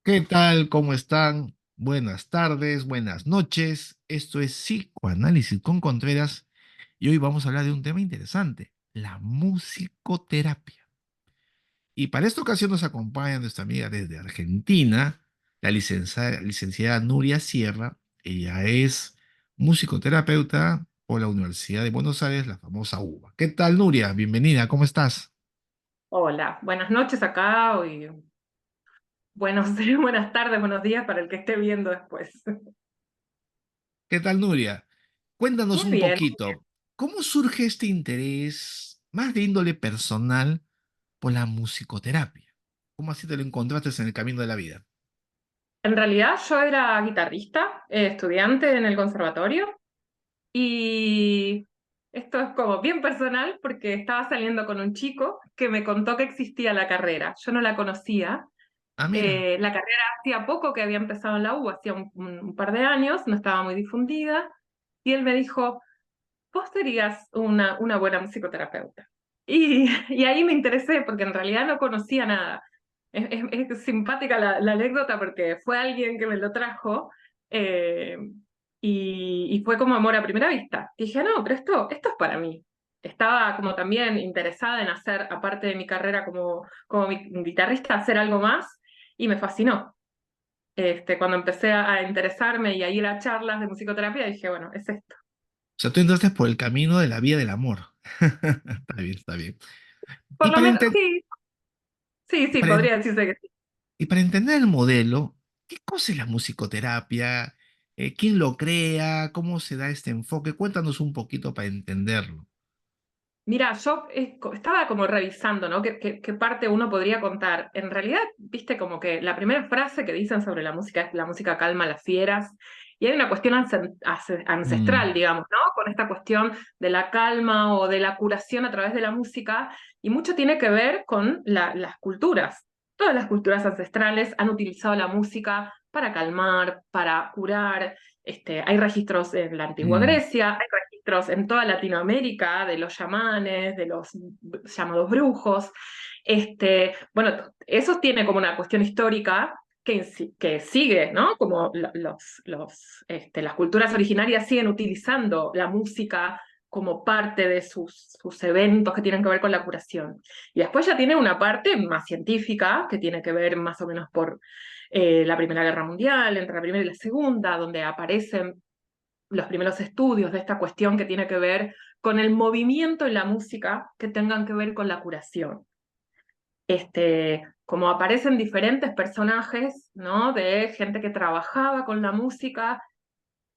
¿Qué tal? ¿Cómo están? Buenas tardes, buenas noches. Esto es Psicoanálisis con Contreras y hoy vamos a hablar de un tema interesante, la musicoterapia. Y para esta ocasión nos acompaña nuestra amiga desde Argentina, la licenciada Nuria Sierra. Ella es musicoterapeuta por la Universidad de Buenos Aires, la famosa UBA. ¿Qué tal, Nuria? Bienvenida, ¿cómo estás? Hola, buenas noches acá y buenas tardes, buenos días para el que esté viendo después. ¿Qué tal, Nuria? Cuéntanos Muy un bien. poquito, ¿cómo surge este interés más de índole personal por la musicoterapia? ¿Cómo así te lo encontraste en el camino de la vida? En realidad yo era guitarrista, estudiante en el conservatorio y esto es como bien personal porque estaba saliendo con un chico que me contó que existía la carrera. Yo no la conocía. Ah, mira, La carrera hacía poco que había empezado en la U, hacía un par de años, no estaba muy difundida y él me dijo, vos serías una buena musicoterapeuta. Y ahí me interesé porque en realidad no conocía nada. Es simpática la anécdota porque fue alguien que me lo trajo eh, y fue como amor a primera vista. Dije, no, pero esto es para mí. Estaba como también interesada en hacer, aparte de mi carrera como guitarrista, hacer algo más y me fascinó. Cuando empecé a interesarme y a ir a charlas de musicoterapia, dije, bueno, es esto. o sea, tú entraste por el camino de la vía del amor. Está bien, está bien. Por Y lo para, menos, enten- sí, sí, y sí, para en- podría decirse que sí. y para entender el modelo, ¿qué cosa es la musicoterapia? ¿Quién lo crea? ¿Cómo se da este enfoque? Cuéntanos un poquito para entenderlo. Mira, yo estaba como revisando, ¿no? ¿Qué parte uno podría contar? En realidad, viste como que la primera frase que dicen sobre la música es la música calma a las fieras. Y hay una cuestión ancestral, Mm, digamos, ¿no? Con esta cuestión de la calma o de la curación a través de la música. Y mucho tiene que ver con las culturas. Todas las culturas ancestrales han utilizado la música para calmar, para curar. Hay registros en la antigua mm. Grecia, hay registros en toda Latinoamérica de los chamanes, de los llamados brujos. Bueno, eso tiene como una cuestión histórica que sigue, ¿no? Como las culturas originarias siguen utilizando la música como parte de sus eventos que tienen que ver con la curación. Y después ya tiene una parte más científica, que tiene que ver más o menos por la Primera Guerra Mundial, entre la Primera y la Segunda, donde aparecen los primeros estudios de esta cuestión que tiene que ver con el movimiento en la música que tengan que ver con la curación. Como aparecen diferentes personajes, ¿no? De gente que trabajaba con la música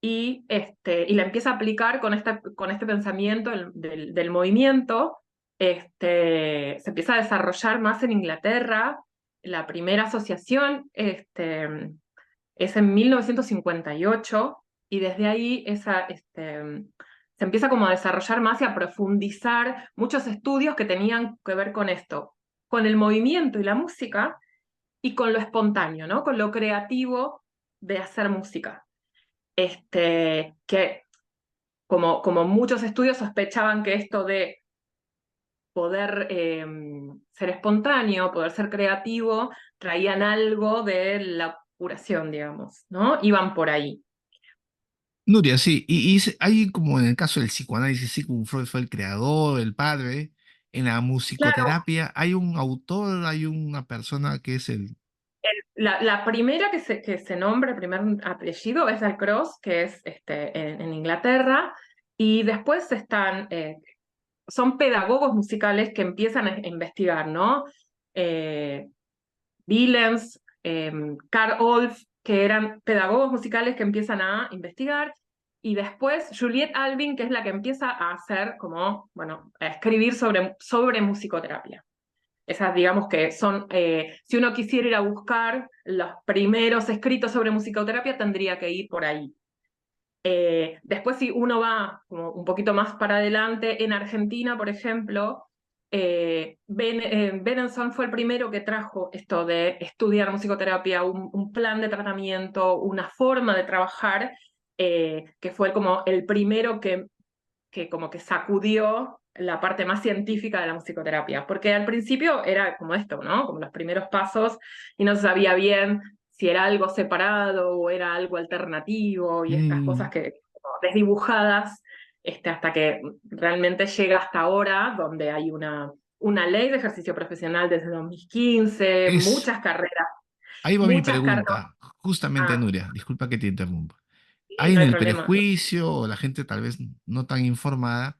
y la empieza a aplicar con este pensamiento del movimiento. Se empieza a desarrollar más en Inglaterra. La primera asociación es en 1958 y desde ahí se empieza como a desarrollar más y a profundizar muchos estudios que tenían que ver con esto, con el movimiento y la música y con lo espontáneo, ¿no? Con lo creativo de hacer música. Que como muchos estudios sospechaban que esto de poder ser espontáneo, poder ser creativo, traían algo de la curación, digamos, ¿no? Iban por ahí. Nuria, sí, hay como en el caso del psicoanálisis, Sigmund Freud fue el creador, el padre. En la Claro, musicoterapia hay un autor, hay una persona que es el... la primera que se nombra, el primer apellido, es Dalcroze, que es en Inglaterra, y después son pedagogos musicales que empiezan a investigar, ¿no? Eh, Willems, Carl Orff, que eran pedagogos musicales que empiezan a investigar, y después Juliette Alvin, que es la que empieza a hacer como, bueno, a escribir sobre musicoterapia. Esas, digamos que son, si uno quisiera ir a buscar los primeros escritos sobre musicoterapia, tendría que ir por ahí. Después, si uno va como un poquito más para adelante, en Argentina, por ejemplo, Benenson fue el primero que trajo esto de estudiar musicoterapia, un plan de tratamiento, una forma de trabajar, que fue como el primero que como que sacudió la parte más científica de la musicoterapia, porque al principio era como esto, ¿no? Como los primeros pasos y no se sabía bien si era algo separado o era algo alternativo y estas cosas Mm, que como desdibujadas, hasta que realmente llega hasta ahora, donde hay una ley de ejercicio profesional desde 2015, es, ahí va mi muchas carreras. pregunta, justamente, Ah, Nuria, disculpa que te interrumpa. sí, Hay no en hay el problema. prejuicio, o la gente tal vez no tan informada,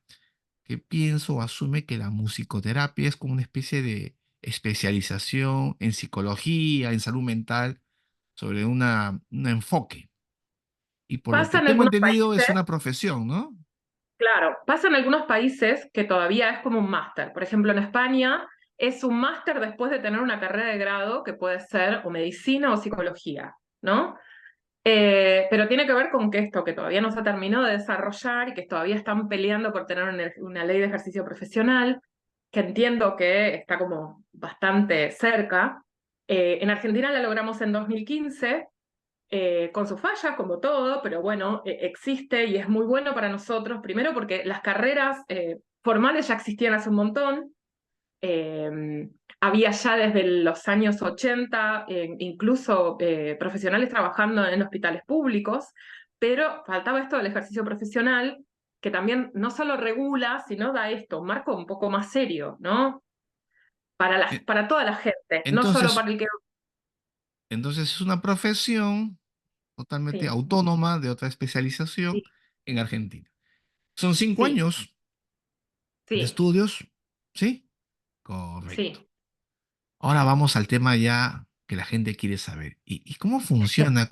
que pienso o asume que la musicoterapia es como una especie de especialización en psicología, en salud mental, sobre un enfoque. Y por lo que Pasa en tengo algunos entendido es países. una profesión, ¿no? Claro, pasa en algunos países que todavía es como un máster. Por ejemplo, en España es un máster después de tener una carrera de grado que puede ser o medicina o psicología, ¿no? Pero tiene que ver con que esto que todavía no se terminó de desarrollar y que todavía están peleando por tener una ley de ejercicio profesional, que entiendo que está como bastante cerca. En Argentina la logramos en 2015 con sus fallas, como todo, pero bueno, existe y es muy bueno para nosotros, primero porque las carreras formales ya existían hace un montón, eh, había ya desde los años 80 incluso profesionales trabajando en hospitales públicos, pero faltaba esto del ejercicio profesional, que también no solo regula, sino da esto, un marco un poco más serio, ¿no? E- Para toda la gente, no solo Entonces, para el que... entonces es una profesión totalmente Sí, autónoma de otra sí, especialización en Argentina. Son cinco sí, años de sí, estudios, ¿sí? sí. Correcto. Ahora vamos al tema ya que la gente quiere saber. ¿Y cómo funciona?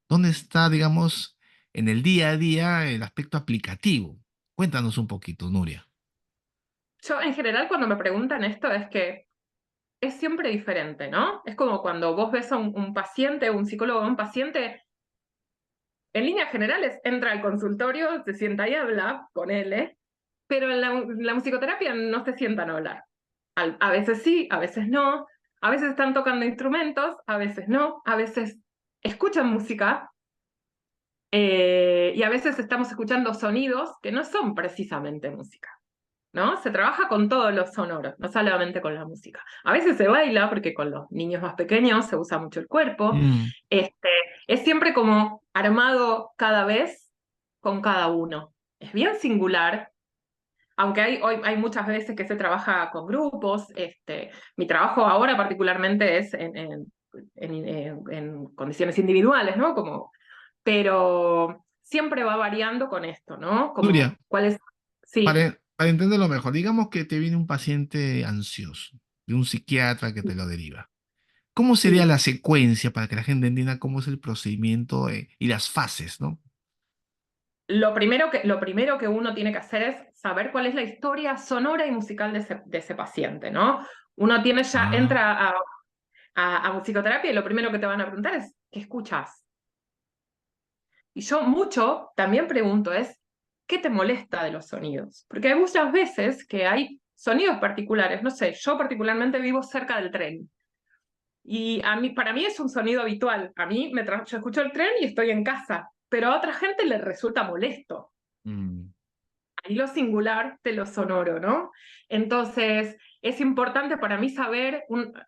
¿Dónde está, digamos, en el día a día el aspecto aplicativo? Cuéntanos un poquito, Nuria. Yo en general cuando me preguntan esto es que es siempre diferente, ¿no? Es como cuando vos ves a un paciente, un psicólogo a un paciente, en líneas generales entra al consultorio, se sienta y habla con él, pero en la musicoterapia no se sientan a hablar. A veces sí, a veces no, a veces están tocando instrumentos, a veces no, a veces escuchan música y a veces estamos escuchando sonidos que no son precisamente música. ¿No? Se trabaja con todos los sonoros, no solamente con la música. A veces se baila, porque con los niños más pequeños se usa mucho el cuerpo. Mm, Este, es siempre como armado cada vez con cada uno. Es bien singular, aunque hoy hay muchas veces que se trabaja con grupos. Mi trabajo ahora particularmente es en condiciones individuales, ¿no? Pero siempre va variando con esto, ¿no? Nuria, Como cuál es... Sí. para entenderlo mejor, digamos que te viene un paciente ansioso, de un psiquiatra que te lo deriva. ¿Cómo sería Sí, la secuencia para que la gente entienda cómo es el procedimiento y las fases, ¿no? lo primero que uno tiene que hacer es saber cuál es la historia sonora y musical de ese paciente, ¿no? Uno Ah, entra a musicoterapia y lo primero que te van a preguntar es, ¿qué escuchas? Y yo mucho también pregunto es, ¿qué te molesta de los sonidos? Porque hay muchas veces que hay sonidos particulares, no sé, yo particularmente vivo cerca del tren. Y para mí es un sonido habitual. Yo escucho el tren y estoy en casa, pero a otra gente le resulta molesto. mm. Ahí lo singular de lo sonoro, ¿no? Entonces, es importante para mí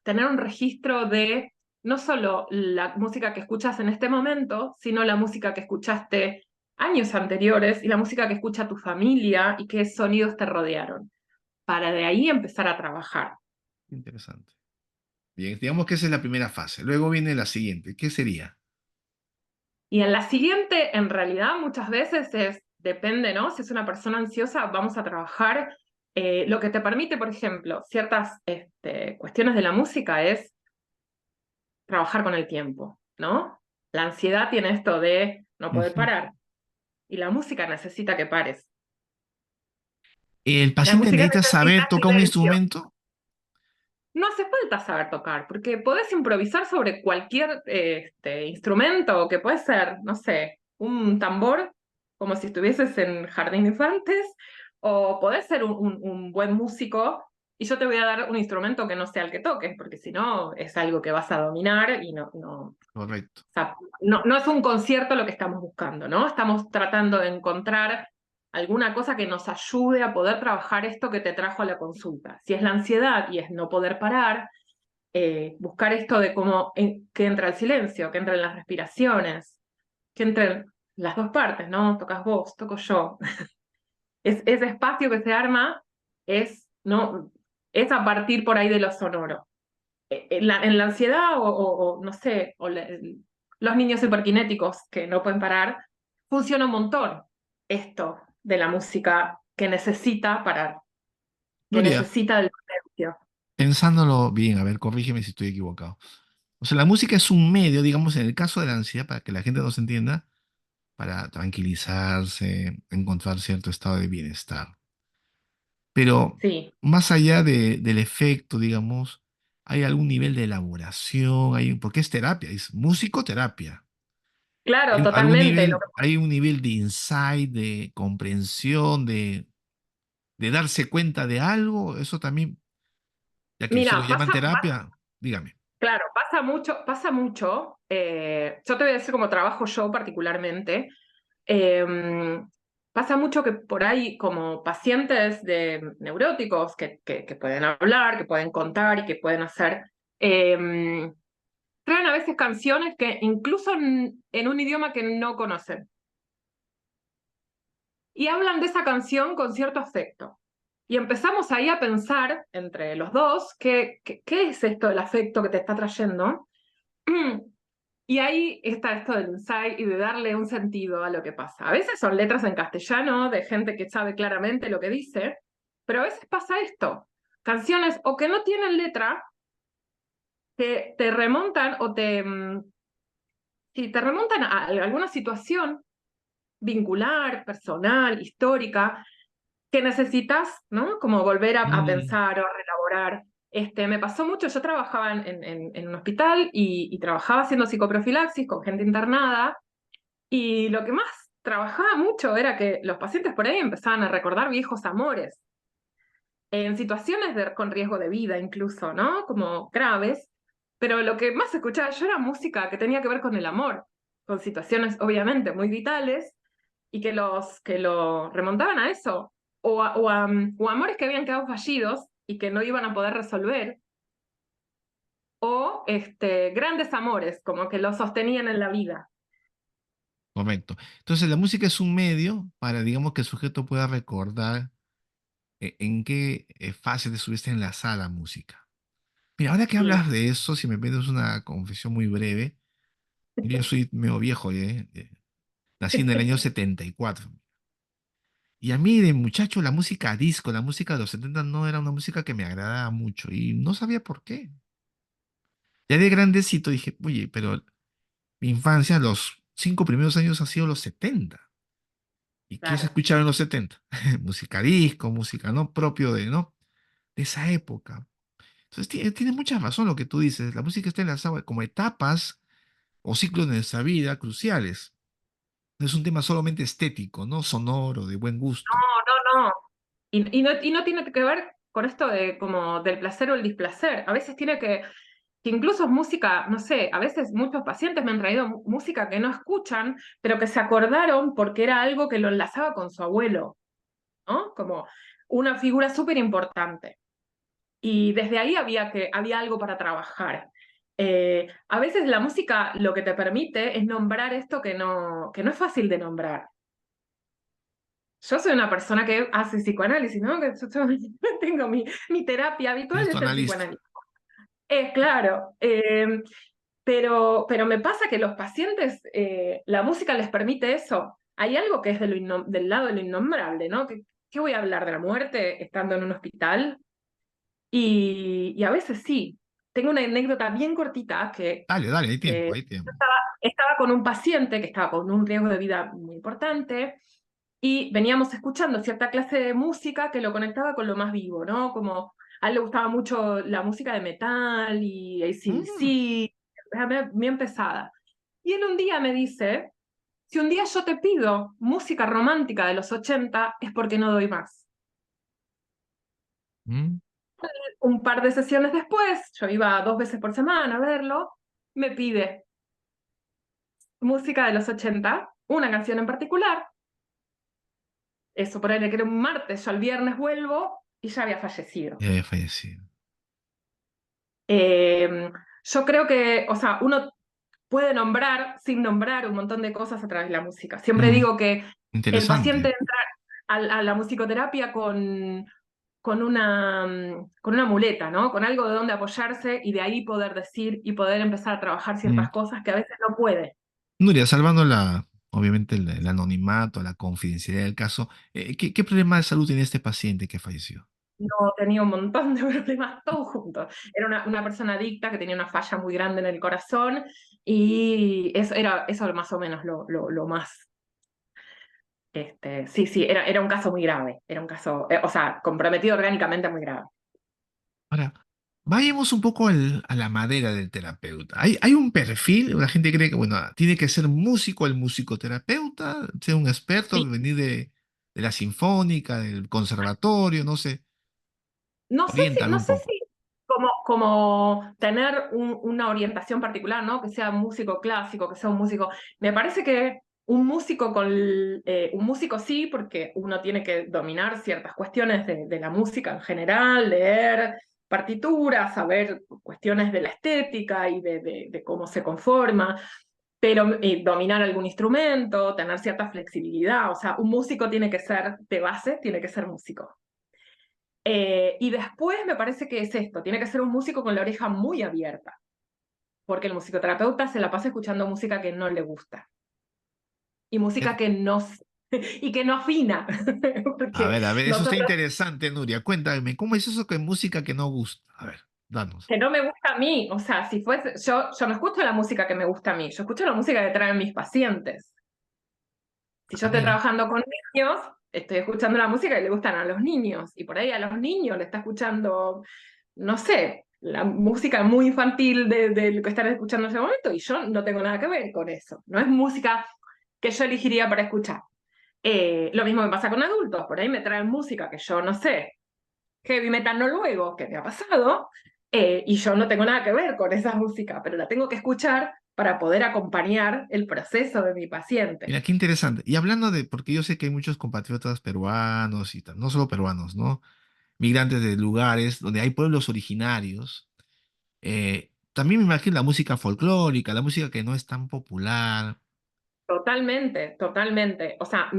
tener un registro de no solo la música que escuchas en este momento, sino la música que escuchaste años anteriores y la música que escucha tu familia y qué sonidos te rodearon, para de ahí empezar a trabajar. Interesante. Bien, digamos que esa es la primera fase. Luego viene la siguiente. ¿Qué sería? Y en la siguiente, en realidad, muchas veces depende, ¿no? Si es una persona ansiosa, vamos a trabajar. Lo que te permite, por ejemplo, ciertas cuestiones de la música es trabajar con el tiempo, ¿no? La ansiedad tiene esto de no poder Ujú. parar y la música necesita que pares. ¿El La paciente música necesita saber necesita tocar un silencio. instrumento? No hace falta saber tocar, porque podés improvisar sobre cualquier instrumento, que puede ser, no sé, un tambor, como si estuvieses en Jardín de Infantes, o podés ser un buen músico, y yo te voy a dar un instrumento que no sea el que toques, porque si no es algo que vas a dominar y no, Correcto. o sea, no es un concierto lo que estamos buscando, ¿no? Estamos tratando de encontrar alguna cosa que nos ayude a poder trabajar esto que te trajo a la consulta. Si es la ansiedad y es no poder parar, buscar esto de cómo que entra el silencio, que entren las respiraciones, que entren las dos partes, ¿no? Tocas vos, toco yo. Ese espacio que se arma es, ¿no? Es a partir por ahí de lo sonoro. En la ansiedad no sé, los niños hiperkinéticos que no pueden parar, funciona un montón esto de la música que necesita parar, que Nuria, necesita del silencio. pensándolo bien, a ver, corrígeme si estoy equivocado. O sea, la música es un medio, digamos, en el caso de la ansiedad, para que la gente nos entienda, para tranquilizarse, encontrar cierto estado de bienestar. Pero Sí, más allá del efecto, digamos, hay algún nivel de elaboración, porque es terapia, es musicoterapia. claro, Algún totalmente. nivel, hay un nivel de insight, de comprensión, de darse cuenta de algo, eso también, ya que eso lo Mira, llaman terapia, dígame. claro, pasa mucho. Yo te voy a decir cómo trabajo yo particularmente. Eh, Pasa mucho que por ahí, como pacientes de neuróticos que pueden hablar, que pueden contar y que pueden hacer, eh, traen a veces canciones que incluso en un idioma que no conocen. Y hablan de esa canción con cierto afecto. Y empezamos ahí a pensar entre los dos qué es esto del afecto que te está trayendo. Y ahí está esto del insight y de darle un sentido a lo que pasa. A veces son letras en castellano de gente que sabe claramente lo que dice, pero a veces pasa esto. Canciones o que no tienen letra, que te remontan si te remontan a alguna situación vincular, personal, histórica, que necesitas, ¿no? Como volver a Mm, pensar o a relaborar. Me pasó mucho, yo trabajaba en un hospital y trabajaba haciendo psicoprofilaxis con gente internada. Y lo que más trabajaba mucho era que los pacientes por ahí empezaban a recordar viejos amores, en situaciones con riesgo de vida incluso, ¿no? Como graves, pero lo que más escuchaba yo era música que tenía que ver con el amor, con situaciones obviamente muy vitales y que lo remontaban a eso, o amores que habían quedado fallidos y que no iban a poder resolver, o grandes amores, como que los sostenían en la vida. correcto. Entonces, la música es un medio para, digamos, que el sujeto pueda recordar en qué fase de su vida está enlazada la música. Mira, ahora que Sí, hablas de eso, si me pides una confesión muy breve, yo soy medio viejo, ¿eh? Nací en el año 74. Y a mí de muchacho la música disco, la música de los 70 no era una música que me agradaba mucho y no sabía por qué. Ya de grandecito dije, oye, pero mi infancia, los 5 primeros años han sido los 70. ¿Y qué se claro. escuchaba en los 70? Música disco, música no propio de, ¿no? De esa época. Entonces tiene mucha razón lo que tú dices. La música está enlazada como etapas o ciclos de nuestra vida cruciales. No es un tema solamente estético, ¿no? Sonoro, de buen gusto. No, no, no. Y no tiene que ver con esto de como del placer o el displacer. A veces tiene que incluso es música, no sé, a veces muchos pacientes me han traído música que no escuchan, pero que se acordaron porque era algo que lo enlazaba con su abuelo, ¿no? Como una figura súper importante. Y desde ahí había algo para trabajar. A veces la música lo que te permite es nombrar esto que no es fácil de nombrar. Yo soy una persona que hace psicoanálisis, ¿no? Yo tengo mi terapia habitual Eres tu es el analista. psicoanálisis. Es claro, pero me pasa que los pacientes, la música les permite eso. Hay algo que es del lado de lo innombrable, ¿no? ¿Qué voy a hablar de la muerte estando en un hospital? Y a veces sí. Tengo una anécdota bien cortita Dale, dale, hay tiempo, que hay tiempo. estaba con un paciente que estaba con un riesgo de vida muy importante y veníamos escuchando cierta clase de música que lo conectaba con lo más vivo, ¿no? Como a él le gustaba mucho la música de metal y Mm, AC/DC, era bien pesada. Y él un día me dice, si un día yo te pido música romántica de los 80 es porque no doy más. mm. Un par de sesiones después, yo iba 2 veces por semana a verlo, me pide música de los 80, una canción en particular, eso por ahí que era un martes, yo el viernes vuelvo y ya había fallecido. Ya había fallecido. Eh, yo creo que, o sea, uno puede nombrar, sin nombrar, un montón de cosas a través de la música. Siempre Mm, digo que el paciente interesante. entra a la musicoterapia con una muleta, ¿no? Con algo de donde apoyarse y de ahí poder decir y poder empezar a trabajar Mm. ciertas cosas que a veces no puede. Nuria, salvando obviamente el anonimato, la confidencialidad del caso, ¿qué problema de salud tiene este paciente que falleció? No, tenía un montón de problemas todos juntos. Era una persona adicta que tenía una falla muy grande en el corazón y eso era eso más o menos lo más. Sí, sí, era un caso muy grave. Era un caso, o sea, comprometido orgánicamente muy grave. Ahora, vayamos un poco a la madera del terapeuta. Hay un perfil, la gente cree que, bueno, tiene que ser músico el musicoterapeuta, ser un experto, Sí, venir de la sinfónica, del conservatorio, no sé, oriéntalo no un sé poco. si como tener una orientación particular, ¿no? Que sea músico clásico, que sea un músico. Me parece que un músico un músico sí, porque uno tiene que dominar ciertas cuestiones de la música en general, leer partituras, saber cuestiones de la estética y de cómo se conforma, pero dominar algún instrumento, tener cierta flexibilidad. O sea, un músico tiene que ser, de base, tiene que ser músico. Y después me parece que es esto, tiene que ser un músico con la oreja muy abierta, porque el musicoterapeuta se la pasa escuchando música que no le gusta y música que no y que no afina, porque A ver, eso está nosotros, interesante, Nuria. Cuéntame, ¿cómo es eso que música que no gusta? A ver, danos. que no me gusta a mí, o sea, si fuese, yo no escucho la música que me gusta a mí, yo escucho la música que traen mis pacientes. Si yo Ah, estoy mira, trabajando con niños, estoy escuchando la música que le gustan a los niños, y por ahí a los niños le está escuchando, no sé, la música muy infantil de lo que están escuchando en ese momento, y yo no tengo nada que ver con eso. No es música que yo elegiría para escuchar. Lo mismo me pasa con adultos, por ahí me traen música que yo no sé, heavy metal noruego, que me ha pasado, y yo no tengo nada que ver con esa música, pero la tengo que escuchar para poder acompañar el proceso de mi paciente. mira, qué interesante. Y hablando de, porque yo sé que hay muchos compatriotas peruanos y no solo peruanos, ¿no? Migrantes de lugares donde hay pueblos originarios. También me imagino la música folclórica, la música que no es tan popular. Totalmente, totalmente. O sea,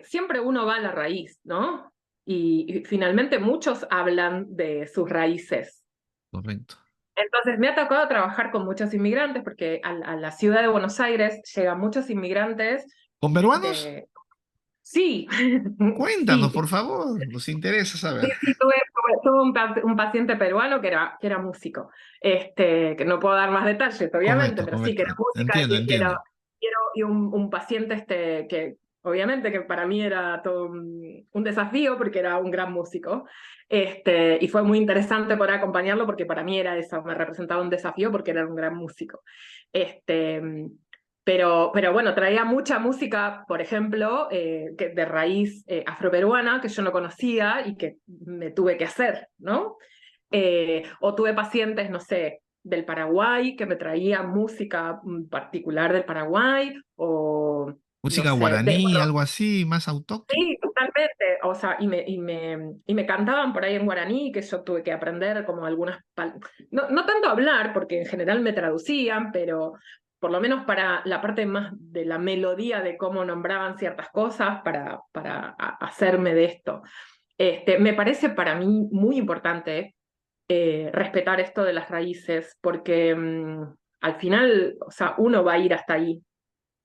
siempre uno va a la raíz, ¿no? Y finalmente muchos hablan de sus raíces. Correcto. Entonces me ha tocado trabajar con muchos inmigrantes porque a la ciudad de Buenos Aires llegan muchos inmigrantes ¿Con peruanos? de... Sí, Cuéntanos, sí, por favor, nos interesa sí, saber. sí, tuve un paciente peruano que era músico, que no puedo dar más detalles, obviamente, Correcto, pero sí, que era correcto. música Entiendo, entiendo. y un paciente que obviamente que para mí era todo un desafío porque era un gran músico, y fue muy interesante poder acompañarlo porque para mí era eso, me representaba un desafío porque era un gran músico. Este, pero bueno, traía mucha música, por ejemplo, de raíz afroperuana que yo no conocía y que me tuve que hacer, ¿no? O tuve pacientes, no sé, del Paraguay que me traían música particular del Paraguay, o no Música sé, guaraní, bueno, algo así, más autóctono. sí, totalmente. O sea, y me cantaban por ahí en guaraní, que yo tuve que aprender como algunas... No tanto hablar, porque en general me traducían, pero por lo menos para la parte más de la melodía de cómo nombraban ciertas cosas para hacerme de esto. Me parece para mí muy importante respetar esto de las raíces, porque al final, o sea, uno va a ir hasta ahí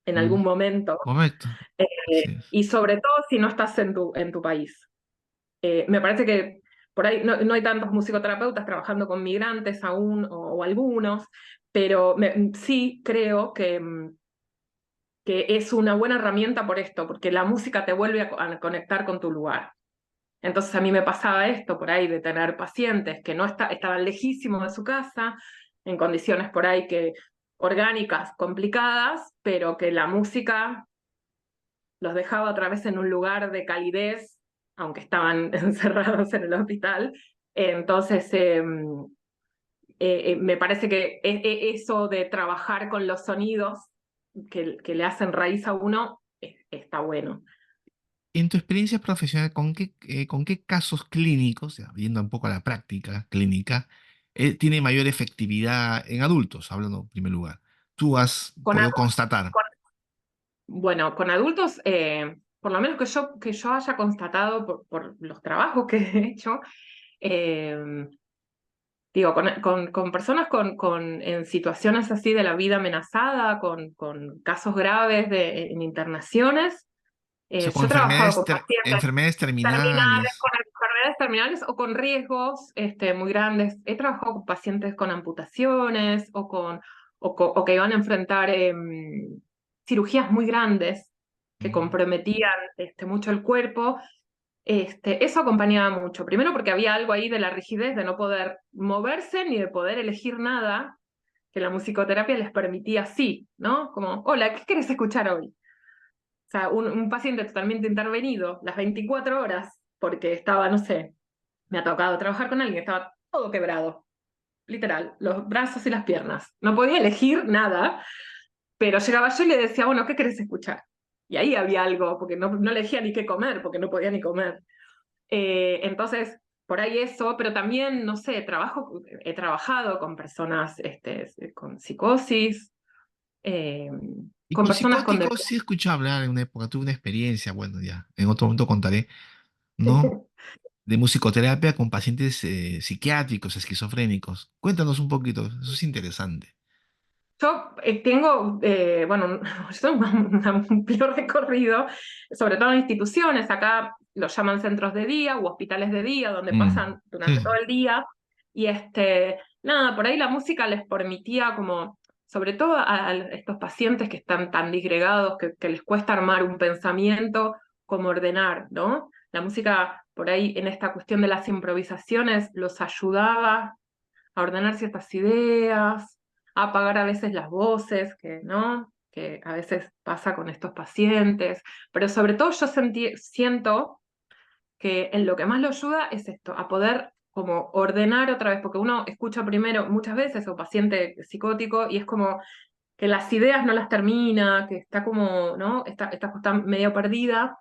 en Mm, algún momento correcto, así es. y sobre todo si no estás en tu país. Me parece que por ahí no hay tantos musicoterapeutas trabajando con migrantes aún o algunos, pero sí creo que es una buena herramienta por esto, porque la música te vuelve a conectar con tu lugar. Entonces a mí me pasaba esto por ahí de tener pacientes que no estaban lejísimos de su casa, en condiciones por ahí que orgánicas complicadas, pero que la música los dejaba otra vez en un lugar de calidez, aunque estaban encerrados en el hospital. Entonces, me parece que eso de trabajar con los sonidos que le hacen raíz a uno está bueno. En tu experiencia profesional, con qué casos clínicos, ya, yendo un poco a la práctica clínica, tiene mayor efectividad en adultos, hablando en primer lugar? Tú has Con, podido adu- constatar. bueno, con adultos, por lo menos que yo haya constatado por los trabajos que he hecho, eh, digo, con personas en situaciones así de la vida amenazada, con casos graves en internaciones, O sea, con yo he trabajado con pacientes enfermedades terminales, terminales. con enfermedades terminales o con riesgos muy grandes. He trabajado con pacientes con amputaciones o que iban a enfrentar cirugías muy grandes que Mm. comprometían mucho el cuerpo. Eso acompañaba mucho. Primero porque había algo ahí de la rigidez de no poder moverse ni de poder elegir nada, que la musicoterapia les permitía sí, ¿no? Como, hola, ¿qué quieres escuchar hoy? O sea, un paciente totalmente intervenido las 24 horas porque estaba, no sé, me ha tocado trabajar con alguien que estaba todo quebrado, literal, los brazos y las piernas. No podía elegir nada, pero llegaba yo y le decía, bueno, ¿qué querés escuchar? Y ahí había algo, porque no elegía ni qué comer, porque no podía ni comer. Entonces, por ahí eso, pero también, no sé, he trabajado con personas con psicosis, eh, Y con con personas con psicóticos sí depresión. escuché hablar en una época, tuve una experiencia, bueno, ya, en otro momento contaré, ¿no? De musicoterapia con pacientes psiquiátricos, esquizofrénicos. Cuéntanos un poquito, eso es interesante. Yo tengo, bueno, yo tengo un amplio recorrido, sobre todo en instituciones, acá los llaman centros de día u hospitales de día, donde Mm. pasan Sí, durante todo sí. el día, y nada, por ahí la música les permitía como, sobre todo a estos pacientes que están tan disgregados, que les cuesta armar un pensamiento, como ordenar, ¿no? La música, por ahí, en esta cuestión de las improvisaciones, los ayudaba a ordenar ciertas ideas, a apagar a veces las voces, ¿no? Que a veces pasa con estos pacientes, pero sobre todo yo siento que en lo que más lo ayuda es esto, a poder como ordenar otra vez, porque uno escucha primero muchas veces a un paciente psicótico y es como que las ideas no las termina, que está como, ¿no? Está medio perdida.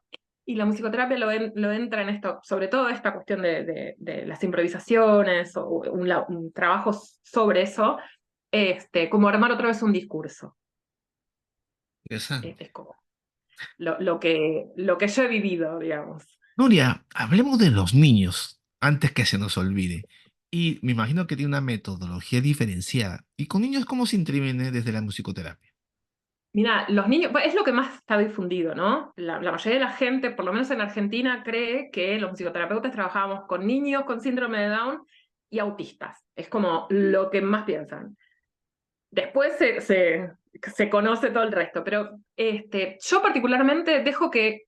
Y la musicoterapia lo entra en esto, sobre todo esta cuestión de las improvisaciones o un trabajo sobre eso, como armar otra vez un discurso. Interesante. Es como lo que yo he vivido, digamos. Nuria, hablemos de los niños antes que se nos olvide. Y me imagino que tiene una metodología diferenciada. ¿Y con niños cómo se interviene desde la musicoterapia? Mira, los niños, pues, es lo que más está difundido, ¿no? La mayoría de la gente, por lo menos en Argentina, cree que los musicoterapeutas trabajábamos con niños con síndrome de Down y autistas. Es como lo que más piensan. Después se conoce todo el resto, pero yo particularmente dejo que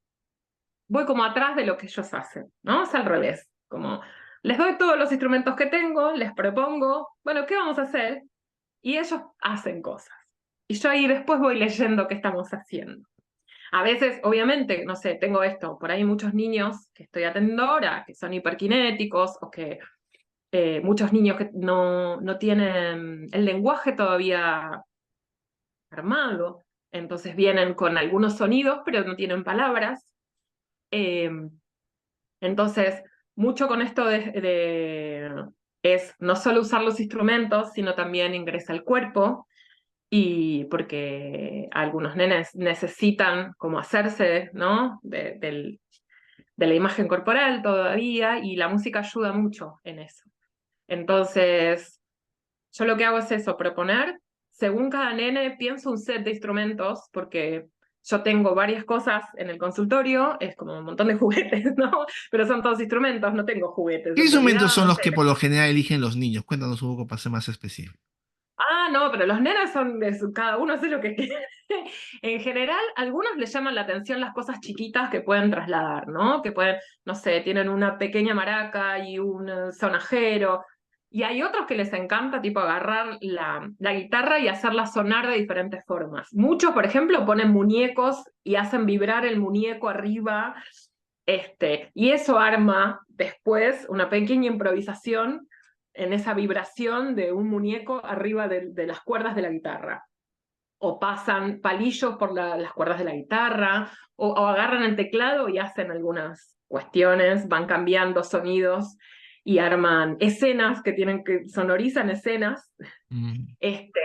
voy como atrás de lo que ellos hacen, ¿no? Es al revés, como les doy todos los instrumentos que tengo, les propongo, bueno, ¿qué vamos a hacer? Y ellos hacen cosas. Y yo ahí después voy leyendo qué estamos haciendo. A veces, obviamente, no sé, tengo esto, por ahí muchos niños que estoy atendiendo ahora, que son hiperkinéticos o que muchos niños que no tienen el lenguaje todavía armado, entonces vienen con algunos sonidos, pero no tienen palabras. Eh, entonces, mucho con esto es no solo usar los instrumentos, sino también ingresa el cuerpo, y porque algunos nenes necesitan como hacerse, ¿no? De la imagen corporal todavía, y la música ayuda mucho en eso. Entonces, yo lo que hago es eso, proponer, según cada nene, pienso un set de instrumentos, porque yo tengo varias cosas en el consultorio, es como un montón de juguetes, ¿no? Pero son todos instrumentos, no tengo juguetes ¿Qué en instrumentos realidad, son no los sé. que por lo general eligen los niños? Cuéntanos un poco para ser más específico. Ah, no, pero los nenes son cada uno hace lo que quiere. En general, algunos les llaman la atención las cosas chiquitas que pueden trasladar, ¿no? Que pueden, no sé, tienen una pequeña maraca y un sonajero. Y hay otros que les encanta, tipo, agarrar la guitarra y hacerla sonar de diferentes formas. Muchos, por ejemplo, ponen muñecos y hacen vibrar el muñeco arriba, y eso arma después una pequeña improvisación en esa vibración de un muñeco arriba de las cuerdas de la guitarra. o pasan palillos por las cuerdas de la guitarra, o agarran el teclado y hacen algunas cuestiones, van cambiando sonidos y arman escenas que tienen que sonorizan escenas. Mm, Este,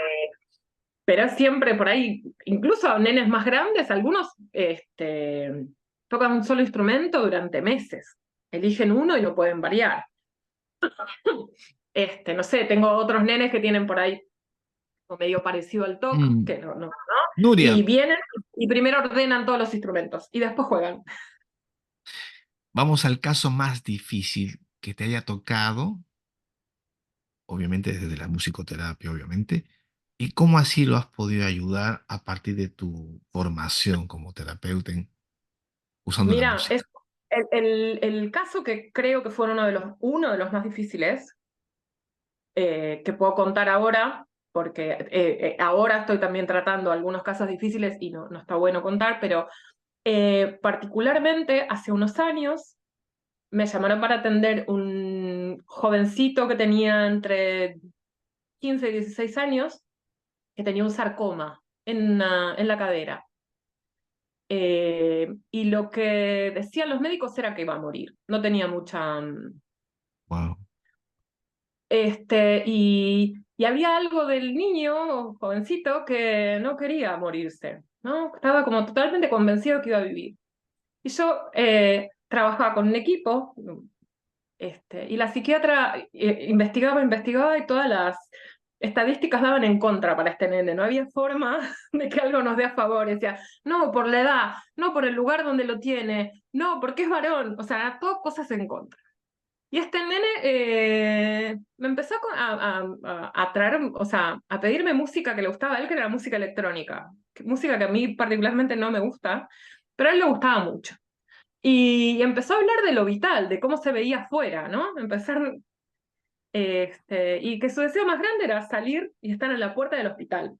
pero siempre por ahí, incluso a nenes más grandes, algunos tocan un solo instrumento durante meses. Eligen uno y lo pueden variar. No sé, tengo otros nenes que tienen por ahí o medio parecido al TOC, mm. que no, y Nuria, vienen y primero ordenan todos los instrumentos y después juegan. vamos al caso más difícil que te haya tocado, obviamente desde la musicoterapia, obviamente, y cómo así lo has podido ayudar a partir de tu formación como terapeuta usando la Mira, es música. el caso que creo que fue uno de los más difíciles que puedo contar ahora, porque ahora estoy también tratando algunos casos difíciles y no está bueno contar, pero particularmente hace unos años me llamaron para atender un jovencito que tenía entre 15 y 16 años, que tenía un sarcoma en la cadera. Y lo que decían los médicos era que iba a morir. No tenía mucha... Wow. y había algo del niño, jovencito, que no quería morirse, ¿no? Estaba como totalmente convencido que iba a vivir. Y yo trabajaba con un equipo, y la psiquiatra investigaba y todas las estadísticas daban en contra para este nene. No había forma de que algo nos dé a favor. Decía, no, por la edad, no por el lugar donde lo tiene, no, porque es varón. O sea, todas cosas en contra. Y este nene me empezó a traer, o sea, a pedirme música que le gustaba a él, que era la música electrónica. Música que a mí particularmente no me gusta, pero a él le gustaba mucho. Y empezó a hablar de lo vital, de cómo se veía afuera, ¿no? Y que su deseo más grande era salir y estar en la puerta del hospital.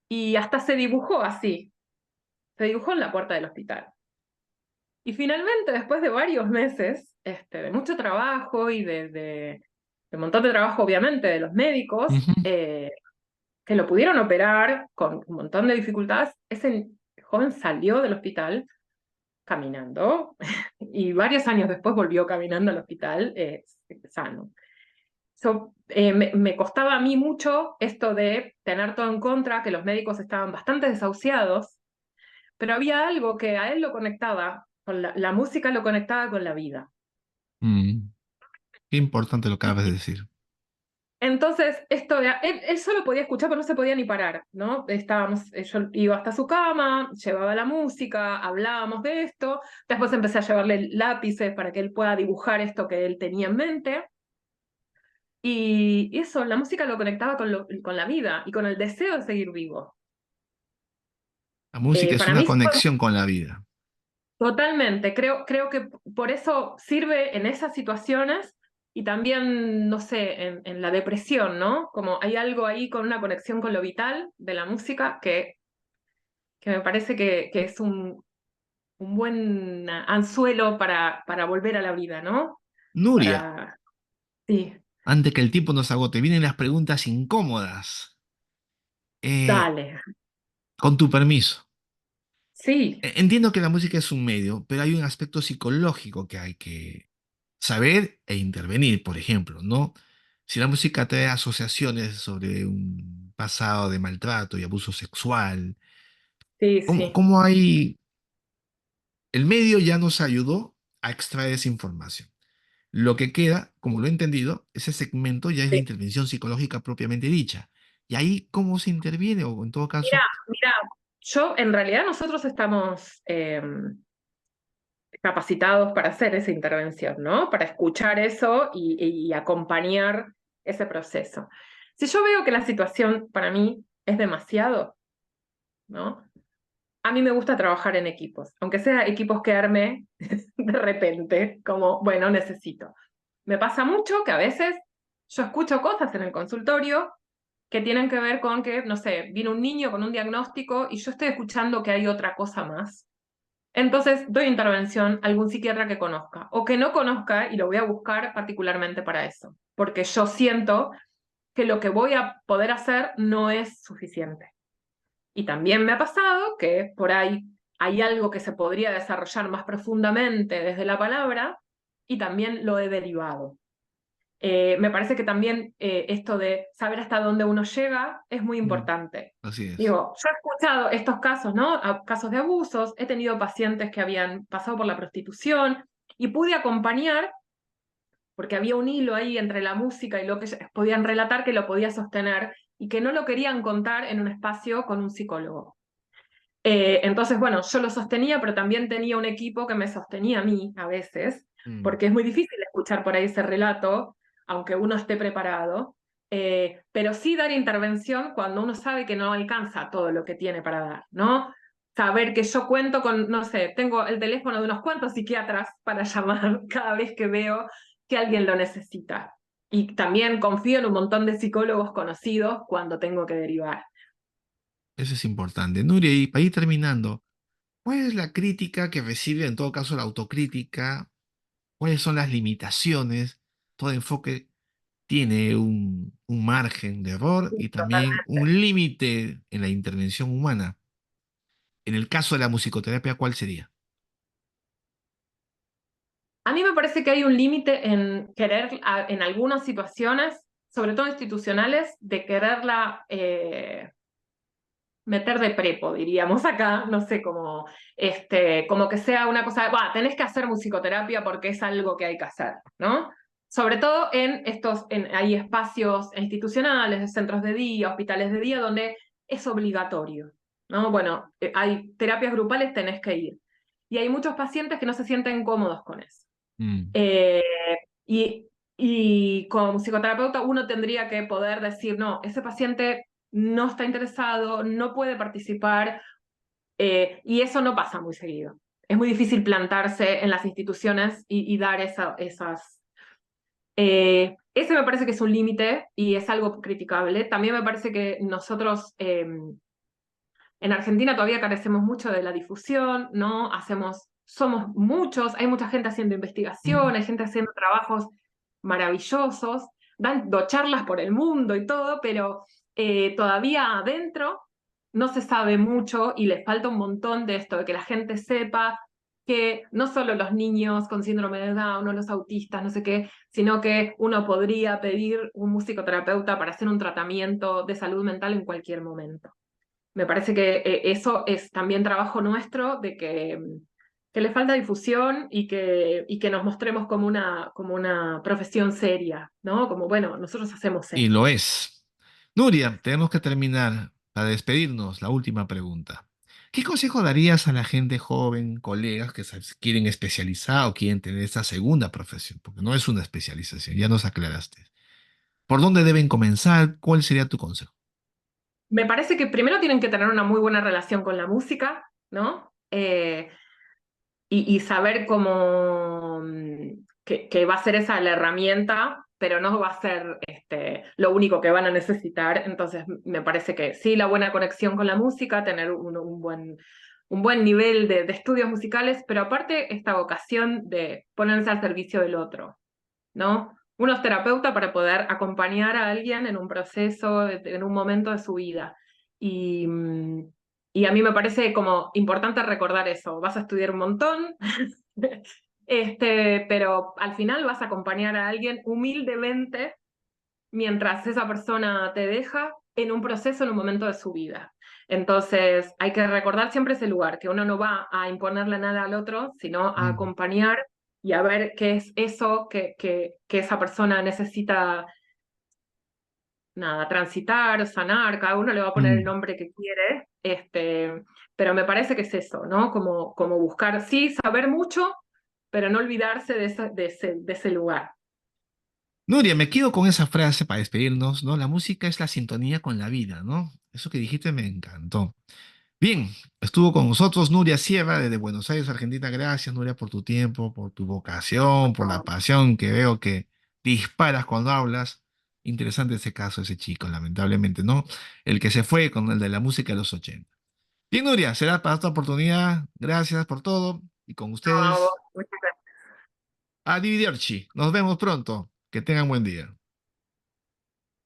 Y hasta se dibujó así, se dibujó en la puerta del hospital. Y finalmente, después de varios meses, de mucho trabajo y de un montón de trabajo, obviamente, de los médicos, Ujú. que lo pudieron operar con un montón de dificultades, ese joven salió del hospital caminando y varios años después volvió caminando al hospital sano. Me costaba a mí mucho esto de tener todo en contra, que los médicos estaban bastante desahuciados, pero había algo que a él lo conectaba, con la música lo conectaba con la vida. Mm, qué importante lo que acabas de Y decir. entonces, él solo podía escuchar, pero no se podía ni parar, ¿no? Yo iba hasta su cama, llevaba la música, hablábamos de esto, después empecé a llevarle lápices para que él pueda dibujar esto que él tenía en mente. Y eso, la música lo conectaba con la vida y con el deseo de seguir vivo. La música es Para una mí fue conexión con la vida. totalmente, creo que por eso sirve en esas situaciones y también, no sé, en la depresión, ¿no? Como hay algo ahí con una conexión con lo vital de la música que me parece que es un buen anzuelo para volver a la vida, ¿no? Nuria, Para, sí, antes que el tiempo nos agote, vienen las preguntas incómodas. Eh, dale, con tu permiso. sí, Entiendo que la música es un medio, pero hay un aspecto psicológico que hay que saber e intervenir, por ejemplo, ¿no? Si la música trae asociaciones sobre un pasado de maltrato y abuso sexual, sí, ¿cómo, sí. cómo hay... El medio ya nos ayudó a extraer esa información. Lo que queda, como lo he entendido, ese segmento ya es la Sí. intervención psicológica propiamente dicha. Y ahí, ¿cómo se interviene? O en todo caso, Mira, en realidad nosotros estamos capacitados para hacer esa intervención, ¿no? Para escuchar eso y acompañar ese proceso. Si yo veo que la situación para mí es demasiado, ¿no? A mí me gusta trabajar en equipos, aunque sea equipos que arme de repente, como, bueno, necesito. Me pasa mucho que a veces yo escucho cosas en el consultorio que tienen que ver con que, no sé, viene un niño con un diagnóstico y yo estoy escuchando que hay otra cosa más. Entonces doy intervención a algún psiquiatra que conozca o que no conozca y lo voy a buscar particularmente para eso, porque yo siento que lo que voy a poder hacer no es suficiente. Y también me ha pasado que por ahí hay algo que se podría desarrollar más profundamente desde la palabra y también lo he derivado. Me parece que también esto de saber hasta dónde uno llega es muy Mm, importante. así es. Digo, yo he escuchado estos casos, ¿no? Casos de abusos, he tenido pacientes que habían pasado por la prostitución y pude acompañar, porque había un hilo ahí entre la música y lo que ellos podían relatar que lo podía sostener y que no lo querían contar en un espacio con un psicólogo. Entonces, bueno, yo lo sostenía, pero también tenía un equipo que me sostenía a mí a veces, Mm. porque es muy difícil escuchar por ahí ese relato, aunque uno esté preparado, pero sí dar intervención cuando uno sabe que no alcanza todo lo que tiene para dar, ¿no? Saber que yo cuento con, no sé, tengo el teléfono de unos cuantos psiquiatras para llamar cada vez que veo que alguien lo necesita. Y también confío en un montón de psicólogos conocidos cuando tengo que derivar. Eso es importante. Nuria, y para ir terminando, ¿cuál es la crítica que recibe, en todo caso la autocrítica? ¿Cuáles son las limitaciones? Todo enfoque tiene un margen de error y también un límite en la intervención humana. En el caso de la musicoterapia, ¿cuál sería? A mí me parece que hay un límite en querer, en algunas situaciones, sobre todo institucionales, de quererla meter de prepo, diríamos acá, no sé, como que sea una cosa, va, tenés que hacer musicoterapia porque es algo que hay que hacer, ¿no? Sobre todo hay espacios institucionales, centros de día, hospitales de día, donde es obligatorio, ¿no? Bueno, hay terapias grupales, tenés que ir. Y hay muchos pacientes que no se sienten cómodos con eso. Mm. Eh, y, y como psicoterapeuta uno tendría que poder decir, no, ese paciente no está interesado, no puede participar, y eso no pasa muy seguido. Es muy difícil plantarse en las instituciones y dar esas... ese me parece que es un límite y es algo criticable. También me parece que nosotros en Argentina todavía carecemos mucho de la difusión, ¿no? Somos muchos, hay mucha gente haciendo Mm. investigación, hay gente haciendo trabajos maravillosos, dando charlas por el mundo y todo, pero todavía adentro no se sabe mucho y le falta un montón de esto, de que la gente sepa que no solo los niños con síndrome de Down o los autistas, no sé qué, sino que uno podría pedir un musicoterapeuta para hacer un tratamiento de salud mental en cualquier momento. Me parece que eso es también trabajo nuestro, de que le falta difusión y que nos mostremos como una profesión seria, ¿no? Como, bueno, nosotros hacemos Y esto. lo es. Nuria, tenemos que terminar. Para despedirnos, la última pregunta. ¿Qué consejo darías a la gente joven, colegas que se quieren especializar o quieren tener esta segunda profesión? Porque no es una especialización, ya nos aclaraste. ¿Por dónde deben comenzar? ¿Cuál sería tu consejo? Me parece que primero tienen que tener una muy buena relación con la música, ¿no? Y saber que va a ser esa la herramienta, pero no va a ser lo único que van a necesitar. Entonces, me parece que sí, la buena conexión con la música, tener un buen nivel de estudios musicales, pero aparte esta vocación de ponerse al servicio del otro, ¿no? Uno es terapeuta para poder acompañar a alguien en un proceso, en un momento de su vida. Y, y a mí me parece como importante recordar eso. Vas a estudiar un montón, pero al final vas a acompañar a alguien humildemente mientras esa persona te deja en un proceso, en un momento de su vida. Entonces, hay que recordar siempre ese lugar, que uno no va a imponerle nada al otro, sino a Mm, acompañar y a ver qué es eso que esa persona necesita, nada, transitar, sanar, cada uno le va a poner el mm. nombre que quiere, pero me parece que es eso, ¿no? Como buscar, sí, saber mucho, pero no olvidarse de ese lugar. Nuria, me quedo con esa frase para despedirnos, ¿no? La música es la sintonía con la vida, ¿no? Eso que dijiste me encantó. Bien, estuvo con nosotros Nuria Sierra desde Buenos Aires, Argentina. Gracias, Nuria, por tu tiempo, por tu vocación, por la pasión que veo que disparas cuando hablas. Interesante ese caso, ese chico, lamentablemente, ¿no? El que se fue con el de la música de los 80. Bien, Nuria, será para otra oportunidad. Gracias por todo. Y con No, ustedes, muchas gracias. a Arrivederci. Nos vemos pronto. Que tengan buen día.